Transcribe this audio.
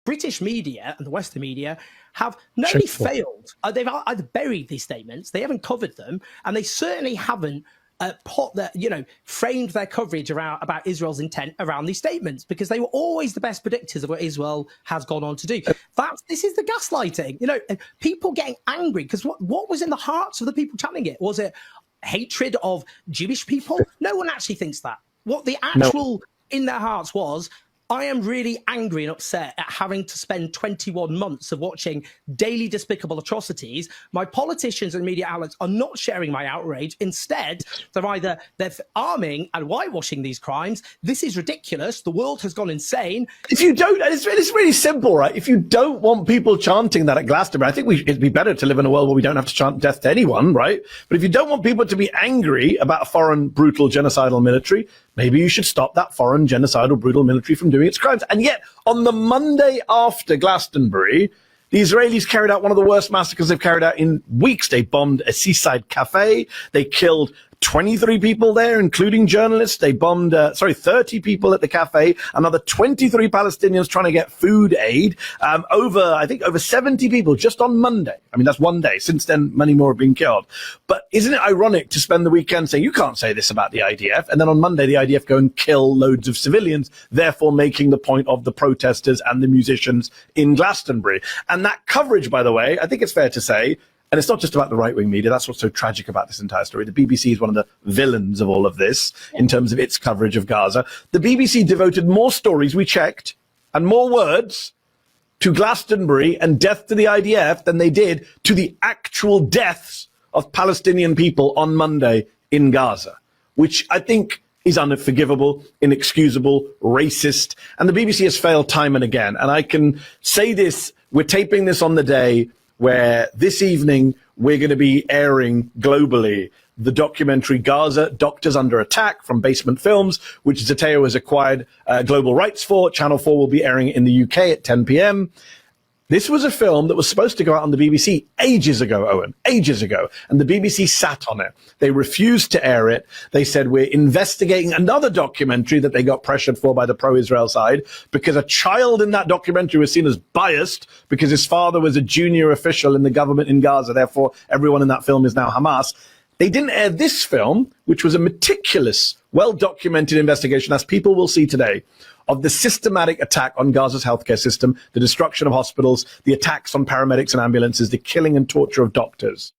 British media and the Western media have not only failed, they've either buried these statements, they haven't covered them, and they certainly haven't framed their coverage about Israel's intent around these statements, because they were always the best predictors of what Israel has gone on to do. This is the gaslighting, and people getting angry because what was in the hearts of the people chanting it? Was it hatred of Jewish people? No one actually thinks that. What the actual in their hearts was, I am really angry and upset at having to spend 21 months of watching daily despicable atrocities. My politicians and media outlets are not sharing my outrage. Instead, they're arming and whitewashing these crimes. This is ridiculous. The world has gone insane. If you don't, it's really simple, right? If you don't want people chanting that at Glastonbury, I think it'd be better to live in a world where we don't have to chant death to anyone, right? But if you don't want people to be angry about a foreign, brutal, genocidal military, maybe you should stop that foreign, genocidal, brutal military from doing its crimes. And yet, on the Monday after Glastonbury, the Israelis carried out one of the worst massacres they've carried out in weeks. They bombed a seaside cafe. They killed 23 people there, including journalists. They bombed, 30 people at the cafe, another 23 Palestinians trying to get food aid, over 70 people just on Monday. I mean, that's one day. Since then, many more have been killed. But isn't it ironic to spend the weekend saying, you can't say this about the IDF, and then on Monday, the IDF go and kill loads of civilians, therefore making the point of the protesters and the musicians in Glastonbury. And that coverage, by the way, I think it's fair to say, and it's not just about the right-wing media. That's what's so tragic about this entire story. The BBC is one of the villains of all of this in terms of its coverage of Gaza. The BBC devoted more stories, we checked, and more words to Glastonbury and death to the IDF than they did to the actual deaths of Palestinian people on Monday in Gaza, which I think is unforgivable, inexcusable, racist. And the BBC has failed time and again. And I can say this, we're taping this on the day where this evening we're going to be airing globally the documentary Gaza, Doctors Under Attack from Basement Films, which Zateo has acquired global rights for. Channel 4 will be airing it in the UK at 10 p.m. This was a film that was supposed to go out on the BBC ages ago, Owen, ages ago. And the BBC sat on it. They refused to air it. They said, we're investigating another documentary that they got pressured for by the pro-Israel side because a child in that documentary was seen as biased because his father was a junior official in the government in Gaza. Therefore, everyone in that film is now Hamas. They didn't air this film, which was a meticulous, well-documented investigation, as people will see today, of the systematic attack on Gaza's healthcare system, the destruction of hospitals, the attacks on paramedics and ambulances, the killing and torture of doctors.